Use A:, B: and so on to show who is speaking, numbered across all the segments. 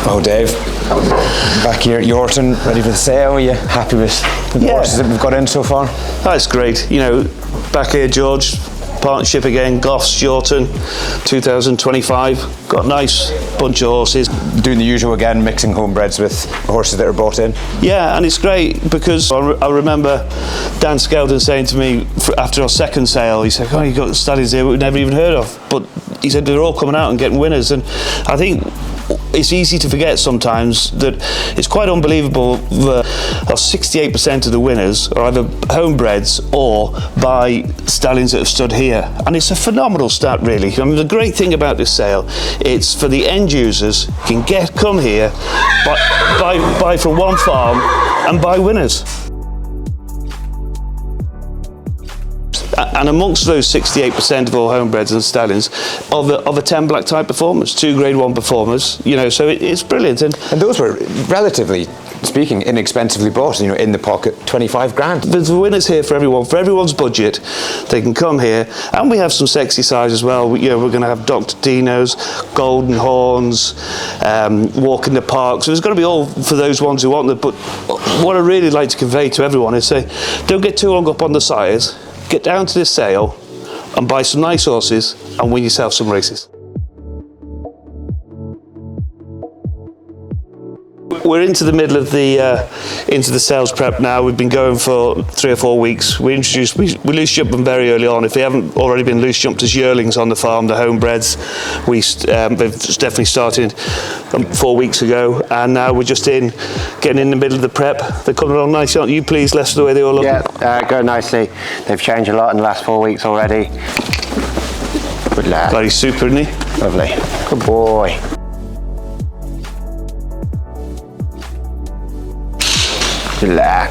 A: Oh, Dave, back here at Yorton, ready for the sale. Are you happy with the horses that we've got in so far?
B: That's great. You know, back here, George, partnership again, Goffs, Yorton, 2025. Got a nice bunch of horses.
A: Doing the usual again, mixing homebreds with horses that are brought in.
B: Yeah, and it's great because I remember Dan Skelton saying to me after our second sale, he said, "Oh, you got stallions here we've never even heard of," but he said they're all coming out and getting winners, and I think it's easy to forget sometimes that it's quite unbelievable that 68% of the winners are either homebreds or by stallions that have stood here, and it's a phenomenal stat, really. I mean, the great thing about this sale, it's for the end users can come here, buy from one farm and buy winners. And amongst those 68% of all homebreds and stallions are the 10 black type performers, 2 grade 1 performers, you know, so it's brilliant. And
A: those were, relatively speaking, inexpensively bought, you know, in the pocket, 25 grand.
B: There's winners here for everyone, for everyone's budget. They can come here, and we have some sexy size as well. We're going to have Dr. Dino's, Golden Horns, Walk in the Park. So there's going to be all for those ones who want them. But what I really like to convey to everyone is say, don't get too hung up on the size. Get down to this sale and buy some nice horses and win yourself some races. We're into the middle of the sales prep now. We've been going for 3 or 4 weeks. We loose jumped them very early on. If they haven't already been loose jumped as yearlings on the farm, the homebreds, they've definitely started 4 weeks ago, and now we're just getting in the middle of the prep. They're coming along nicely, aren't you pleased, Lester, the way they all look?
C: Yeah, going nicely. They've changed a lot in the last 4 weeks already. Good lad.
B: God, he's super, isn't he?
C: Lovely. Good boy. Good lad.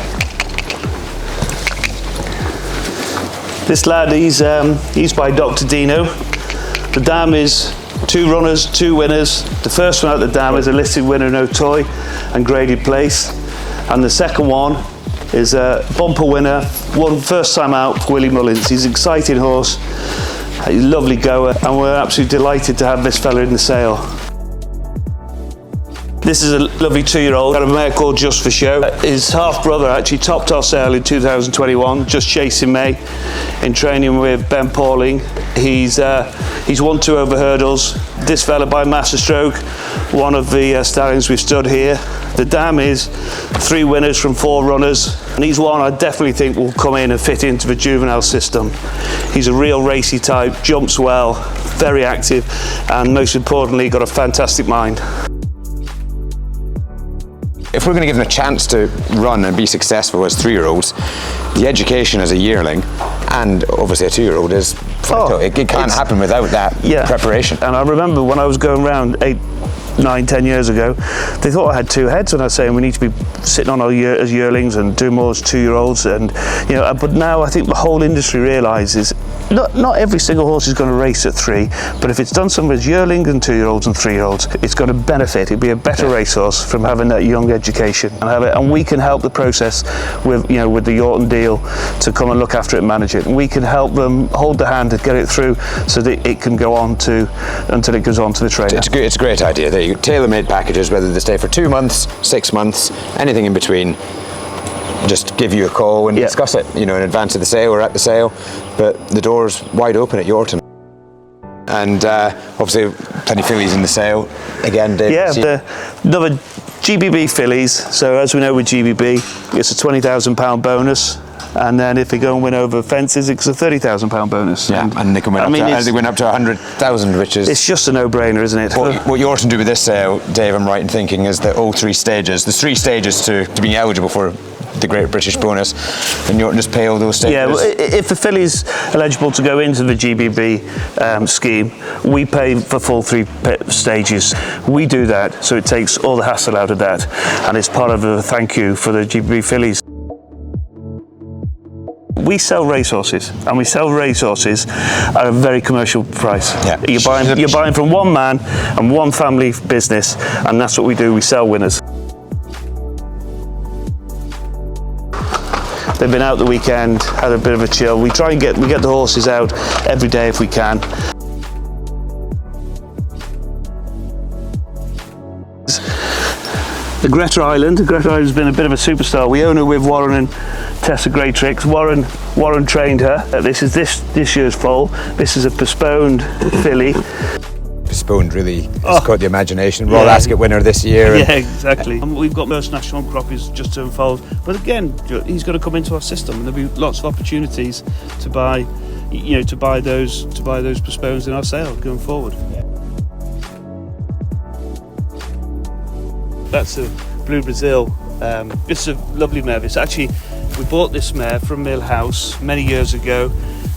B: This lad, he's by Dr. Dino. The dam is 2 runners, 2 winners. The first one out the dam is a listed winner, no toy, and graded place. And the second one is a bumper winner, first time out for Willie Mullins. He's an exciting horse, he's a lovely goer, and we're absolutely delighted to have this fella in the sale. This is a lovely 2-year-old, got a mare called Just for Show. His half-brother actually topped our sale in 2021, just chasing May, in training with Ben Pauling. He's won 2 over hurdles. This fella by Masterstroke, one of the stallions we've stood here. The dam is 3 winners from 4 runners, and he's one I definitely think will come in and fit into the juvenile system. He's a real racy type, jumps well, very active, and most importantly, got a fantastic mind.
A: If we're going to give them a chance to run and be successful as 3-year-olds, the education as a yearling and obviously a 2-year-old is vital. It can't happen without that preparation.
B: And I remember when I was going around 8, 9, 10 years ago, they thought I had 2 heads when I was saying we need to be sitting on our as yearlings and do more as 2-year-olds, and you know. But now I think the whole industry realises not every single horse is going to race at 3, but if it's done something as yearlings and 2-year-olds and 3-year-olds, it's going to benefit. It'll be a better racehorse from having that young education, and we can help the process with the Yorton deal to come and look after it and manage it. And we can help them hold the hand to get it through so that it can go on until it goes on to the trainer.
A: It's a great idea. There you go. Tailor-made packages, whether they stay for 2 months, 6 months, anything in between. Just give you a call and discuss it, you know, in advance of the sale or at the sale. But the door's wide open at Yorton. And obviously plenty of fillies in the sale. Again, Dave.
B: Yeah, another GBB fillies. So as we know with GBB, it's a £20,000 bonus. And then if they go and win over fences, it's a £30,000 bonus.
A: Yeah, and they can win up to 100,000, which is...
B: It's just a no-brainer, isn't it?
A: What Yorton do with this sale, Dave, I'm right in thinking, is the all 3 stages. There's 3 stages to being eligible for the Great British Bonus, and Yorton just pay all those stages.
B: Yeah, well, if the filly's eligible to go into the GBB scheme, we pay for full 3 stages. We do that, so it takes all the hassle out of that, and it's part of a thank you for the GBB fillies. We sell racehorses, and we sell racehorses at a very commercial price.
A: Yeah.
B: You're buying from one man and one family business, and that's what we do. We sell winners. They've been out the weekend, had a bit of a chill. We get the horses out every day if we can. the Greta Island. Greta Island's been a bit of a superstar. We own her with Warren and Tessa Greatrix. Warren trained her. This is this year's foal. This is a postponed filly.
A: Postponed really has caught the imagination. Royal Ascot winner this year.
B: Yeah, exactly. We've got most national croppies just to unfold, but again, he's got to come into our system, and there'll be lots of opportunities to buy, to buy those postpones in our sale going forward. That's a Blue Brazil. This is a lovely mare. It's actually, we bought this mare from Mill House many years ago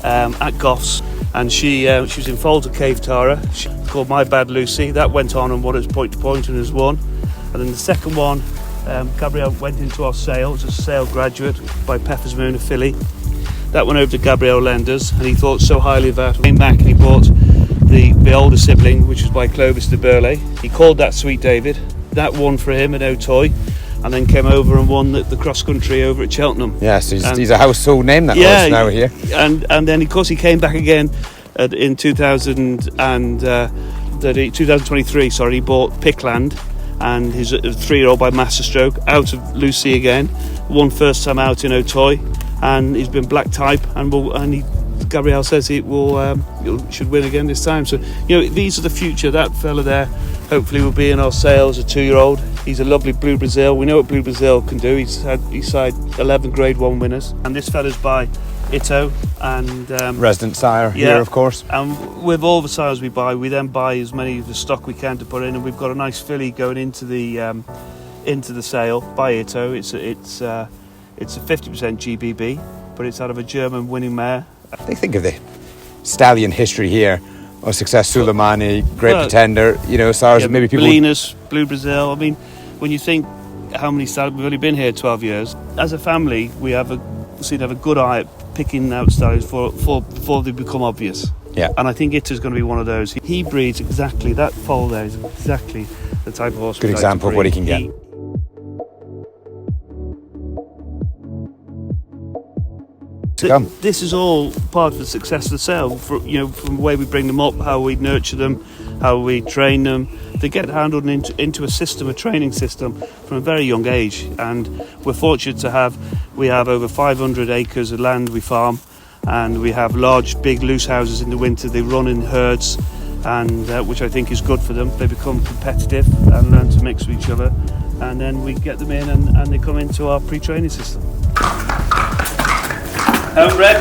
B: at Goffs, and she was in foals at Cave Tara. She called My Bad Lucy. That went on and won as point to point and has won. And then the second one, Gabrielle went into our sale. It was a sale graduate by Pepper's Moon, a filly. That went over to Gabrielle Lenders, and he thought so highly of that. Came back and he bought the older sibling, which was by Clovis de Burley. He called that Sweet David. That won for him at O'Toy, and then came over and won the cross country over at Cheltenham.
A: Yes, he's a household name, that horse now here.
B: And then of course he came back again in 2023. Sorry, he bought Pickland, and his 3-year-old by Masterstroke out of Lucy again. Won first time out in O'Toy, and he's been black type, Gabrielle says he should win again this time. So these are the future. That fella there hopefully will be in our sale as a 2-year-old. He's a lovely Blue Brazil. We know what Blue Brazil can do. He's had 11 Grade 1 winners, and this fella's by Ito and
A: resident sire here, of course.
B: And with all the sires we buy, we then buy as many of the stock we can to put in, and we've got a nice filly going into the sale by Ito. It's a 50% GBB, but it's out of a German winning mare.
A: They think of the stallion history here of Success Suleimani, Great Pretender, sires maybe people.
B: Belinas, Blue Brazil. I mean, when you think how many stallions, we've only been here 12 years. As a family, we seem to have a good eye at picking out stallions before they become obvious.
A: Yeah.
B: And I think Ito's going to be one of those. He breeds exactly, that foal there is exactly the type of horse.
A: Good example of what he can get.
B: This is all part of the success of the sale. From the way we bring them up, how we nurture them, how we train them. They get handled into a system, a training system, from a very young age. And we're fortunate to have over 500 acres of land we farm, and we have large, big loose houses in the winter. They run in herds, and which I think is good for them. They become competitive and learn to mix with each other, and then we get them in and they come into our pre-training system. Homebred.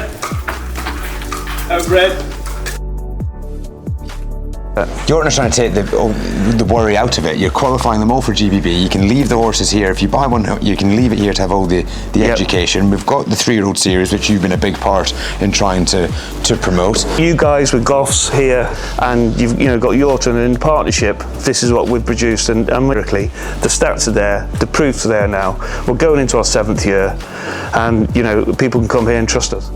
A: Yorton is trying to take the worry out of it. You're qualifying them all for GBB. You can leave the horses here. If you buy one, you can leave it here to have all the education. We've got the 3-year-old series, which you've been a big part in trying to promote.
B: You guys with Goffs here, and you've got Yorton, and in partnership, this is what we've produced, and literally, the stats are there, the proofs are there now. We're going into our 7th year, and people can come here and trust us.